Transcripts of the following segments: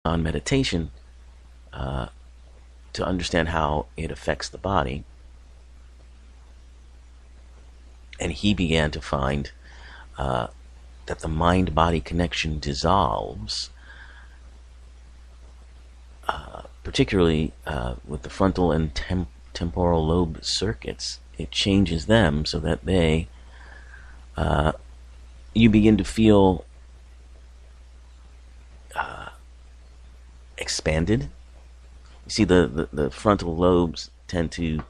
on meditation to understand how it affects the body. And he began to find that the mind-body connection dissolves, particularly with the frontal and temporal lobe circuits. It changes them so that you begin to feel expanded. You see, the frontal lobes tend to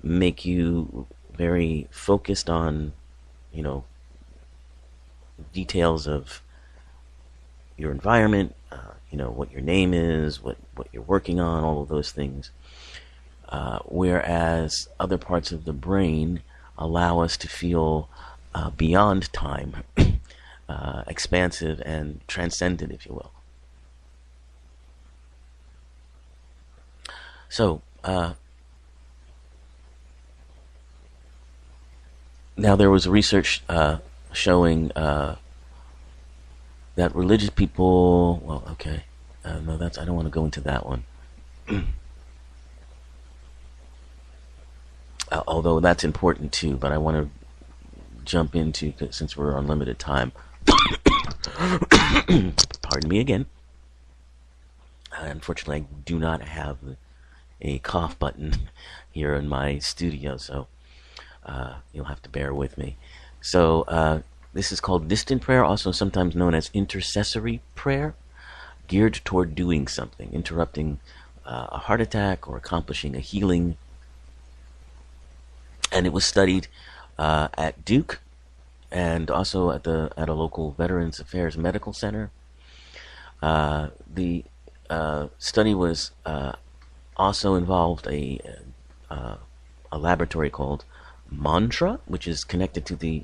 make you very focused on, details of your environment, what your name is, what you're working on, all of those things. Whereas other parts of the brain allow us to feel beyond time, expansive and transcendent, if you will. So, now there was research showing that religious people, well, okay, no, I don't want to go into that one. Although that's important too, but I want to jump into, since we're on limited time. Pardon me again. Unfortunately, I do not have a cough button here in my studio, so you'll have to bear with me. So this is called distant prayer, also sometimes known as intercessory prayer, geared toward doing something, interrupting a heart attack or accomplishing a healing. And it was studied at Duke and also at a local Veterans Affairs Medical Center. The study was also involved a laboratory called Mantra, which is connected to the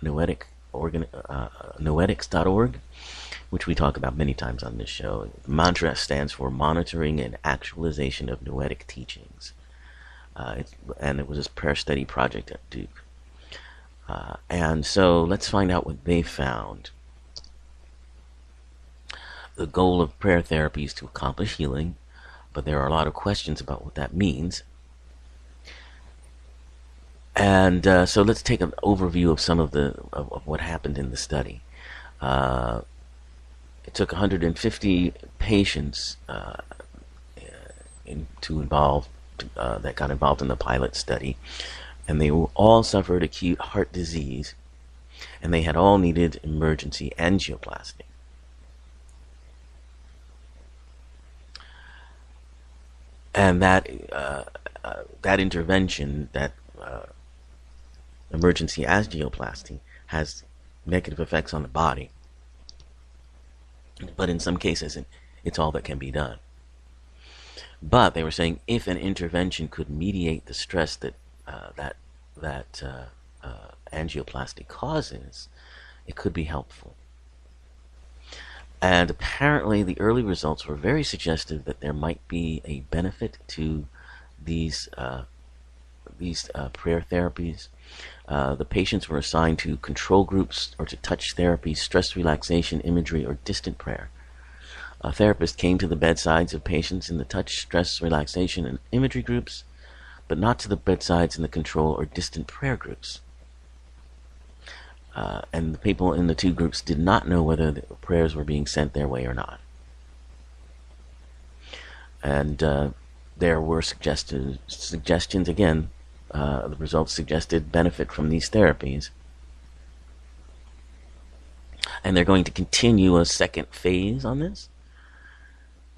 noetics.org, which we talk about many times on this show. Mantra stands for Monitoring and Actualization of Noetic Teachings. And it was a prayer study project at Duke. And so let's find out what they found. The goal of prayer therapy is to accomplish healing, but there are a lot of questions about what that means. And so let's take an overview of some of what happened in the study. It took 150 patients that got involved in the pilot study, and they all suffered acute heart disease, and they had all needed emergency angioplasty. And that intervention, that emergency angioplasty, has negative effects on the body, but in some cases it's all that can be done. But they were saying if an intervention could mediate the stress that angioplasty causes, it could be helpful. And apparently the early results were very suggestive that there might be a benefit to these prayer therapies. The patients were assigned to control groups or to touch therapy, stress relaxation, imagery, or distant prayer. A therapist came to the bedsides of patients in the touch, stress, relaxation, and imagery groups, but not to the bedsides in the control or distant prayer groups. And the people in the two groups did not know whether the prayers were being sent their way or not. And there were suggestions again. The results suggested benefit from these therapies. And they're going to continue a second phase on this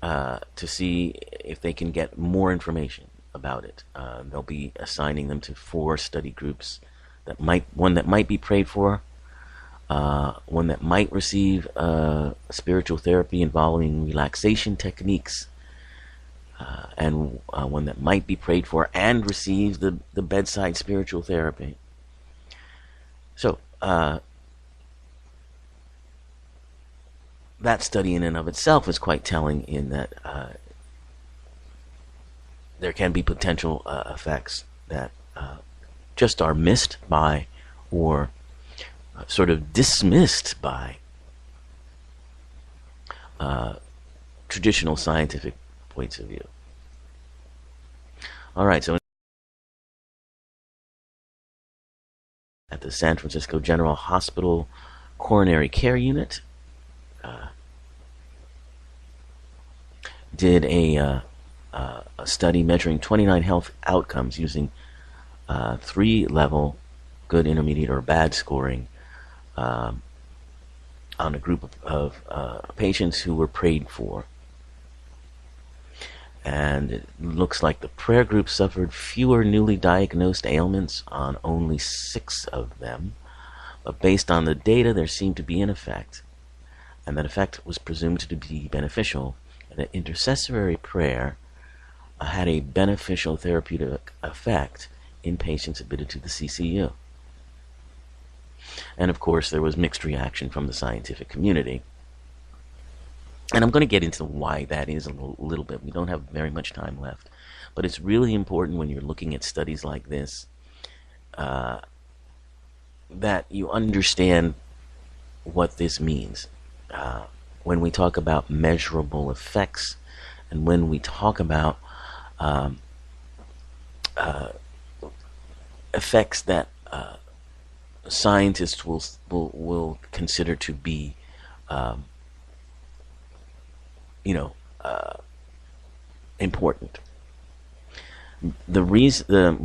to see if they can get more information about it. They'll be assigning them to 4 study groups. One that might be prayed for, one that might receive spiritual therapy involving relaxation techniques, and one that might be prayed for and receive the bedside spiritual therapy. So that study in and of itself is quite telling in that there can be potential effects that just are missed by or sort of dismissed by traditional scientific points of view. All right, so at the San Francisco General Hospital Coronary Care Unit, did a study measuring 29 health outcomes using 3-level good, intermediate, or bad scoring on a group of patients who were prayed for. And it looks like the prayer group suffered fewer newly diagnosed ailments on only 6 of them. But based on the data, there seemed to be an effect, and that effect was presumed to be beneficial, and that intercessory prayer had a beneficial therapeutic effect in patients admitted to the CCU. And of course, there was mixed reaction from the scientific community. And I'm going to get into why that is a little bit. We don't have very much time left. But it's really important when you're looking at studies like this that you understand what this means. When we talk about measurable effects, and when we talk about effects that scientists will consider to be, important. The reason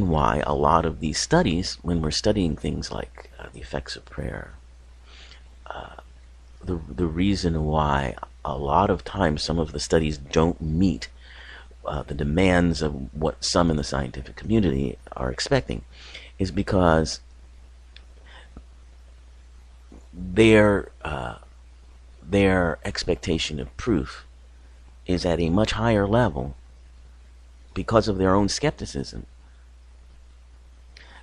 why a lot of these studies, when we're studying things like the effects of prayer, the reason why a lot of times some of the studies don't meet the demands of what some in the scientific community are expecting is because their expectation of proof is at a much higher level because of their own skepticism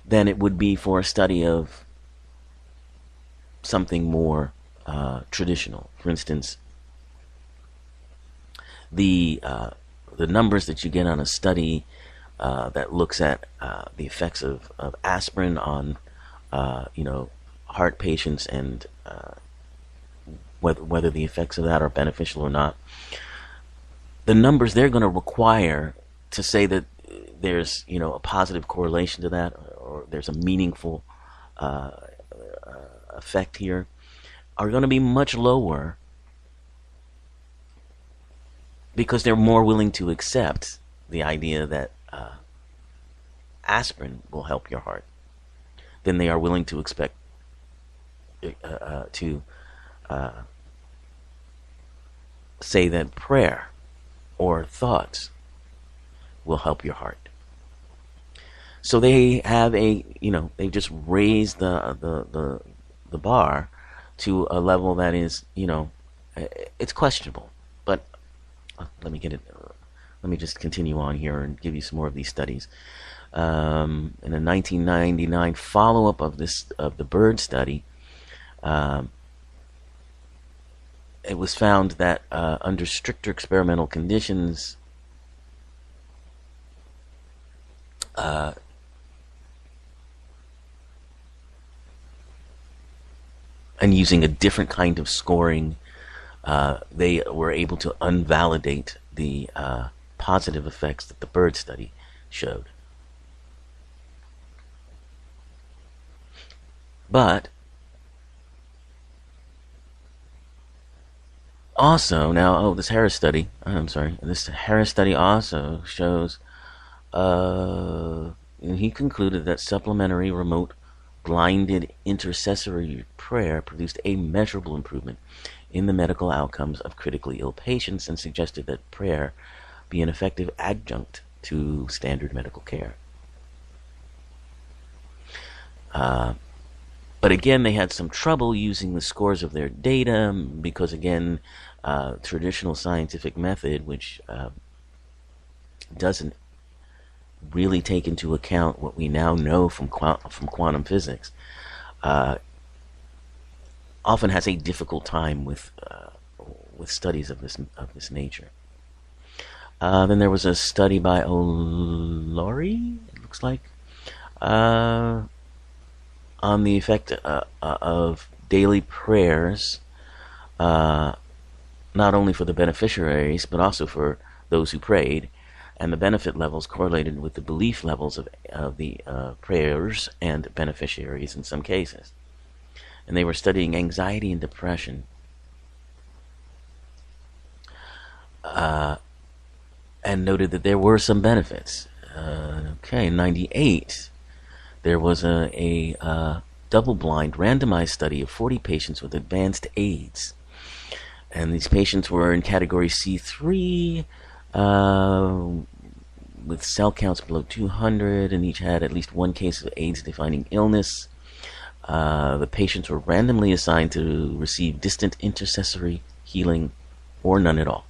than it would be for a study of something more traditional. For instance, the numbers that you get on a study that looks at the effects of aspirin on heart patients and whether the effects of that are beneficial or not, the numbers they're going to require to say that there's a positive correlation to that, or there's a meaningful effect here, are going to be much lower because they're more willing to accept the idea that aspirin will help your heart than they are willing to expect to say that prayer or thoughts will help your heart. So they have they've just raised the bar to a level that is, it's questionable. But let me just continue on here and give you some more of these studies. In a 1999 follow-up of the bird study, it was found that under stricter experimental conditions, and using a different kind of scoring, they were able to invalidate the positive effects that the bird study showed. But also now, this Harris study also shows he concluded that supplementary remote blinded intercessory prayer produced a measurable improvement in the medical outcomes of critically ill patients and suggested that prayer be an effective adjunct to standard medical care. But again, they had some trouble using the scores of their data because, again, traditional scientific method, which doesn't really take into account what we now know from quantum physics, often has a difficult time with studies of this nature. Then there was a study by O'Leary, it looks like, on the effect of daily prayers not only for the beneficiaries, but also for those who prayed, and the benefit levels correlated with the belief levels of the prayers and beneficiaries in some cases. And they were studying anxiety and depression. And noted that there were some benefits. In 98, there was a double-blind randomized study of 40 patients with advanced AIDS. And these patients were in category C3, with cell counts below 200, and each had at least one case of AIDS-defining illness. The patients were randomly assigned to receive distant intercessory healing or none at all.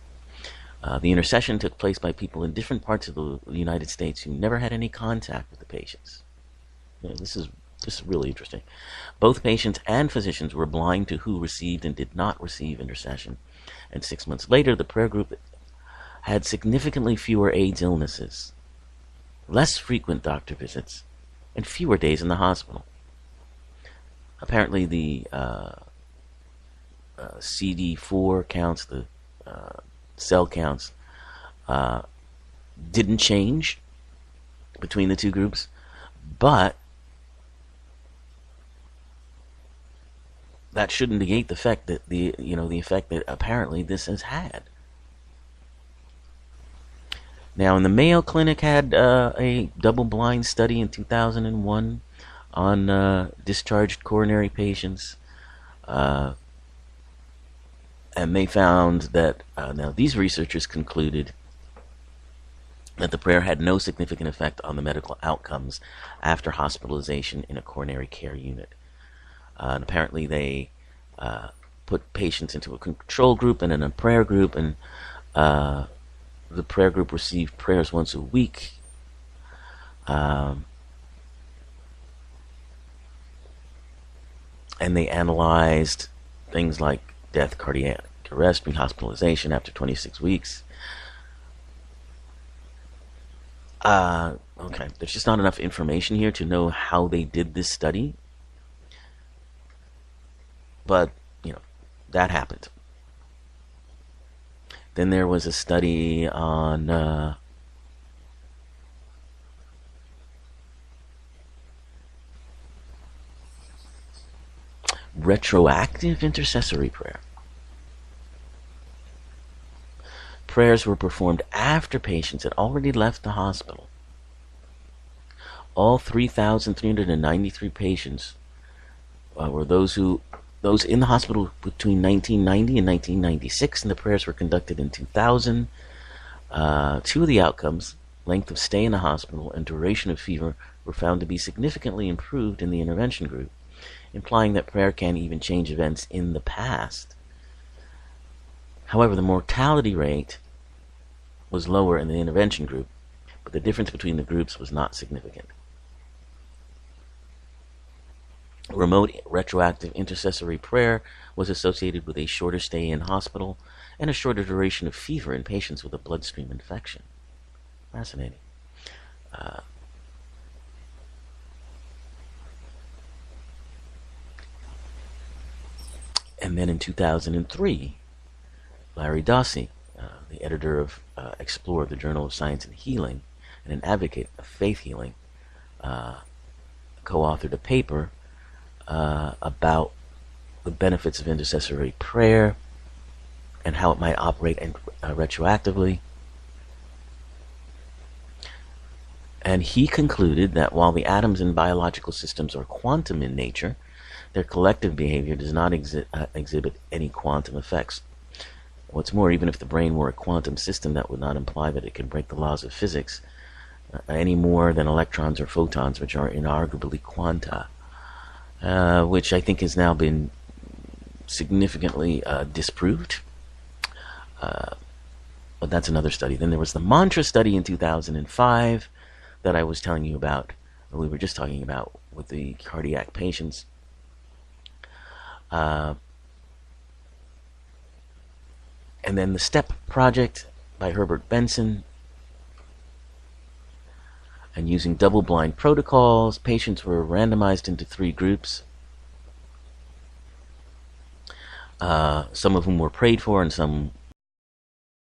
The intercession took place by people in different parts of the United States who never had any contact with the patients. This is really interesting. Both patients and physicians were blind to who received and did not receive intercession. And 6 months later, the prayer group had significantly fewer AIDS illnesses, less frequent doctor visits, and fewer days in the hospital. Apparently, the CD4 counts, the cell counts, didn't change between the two groups, but that shouldn't negate the fact that the effect that apparently this has had. Now, in the Mayo Clinic had a double-blind study in 2001 on discharged coronary patients, and they found that now these researchers concluded that the prayer had no significant effect on the medical outcomes after hospitalization in a coronary care unit. And apparently they put patients into a control group and in a prayer group, and the prayer group received prayers once a week. And they analyzed things like death, cardiac arrest, rehospitalization after 26 weeks. There's just not enough information here to know how they did this study. But, that happened. Then there was a study on retroactive intercessory prayer. Prayers were performed after patients had already left the hospital. All 3,393 patients were those in the hospital between 1990 and 1996, and the prayers were conducted in 2000. Two of the outcomes, length of stay in the hospital and duration of fever, were found to be significantly improved in the intervention group, implying that prayer can even change events in the past. However, the mortality rate was lower in the intervention group, but the difference between the groups was not significant. Remote retroactive intercessory prayer was associated with a shorter stay in hospital and a shorter duration of fever in patients with a bloodstream infection. Fascinating. And then in 2003, Larry Dossey, the editor of Explore, the Journal of Science and Healing, and an advocate of faith healing, co-authored a paper about the benefits of intercessory prayer and how it might operate retroactively. And he concluded that while the atoms in biological systems are quantum in nature, their collective behavior does not exhibit any quantum effects. What's more, even if the brain were a quantum system, that would not imply that it could break the laws of physics any more than electrons or photons, which are inarguably quanta. Which I think has now been significantly disproved. But that's another study. Then there was the Mantra study in 2005 that I was telling you about, that we were just talking about with the cardiac patients. And then the STEP project by Herbert Benson. And using double-blind protocols, patients were randomized into 3 groups. Some of whom were prayed for and some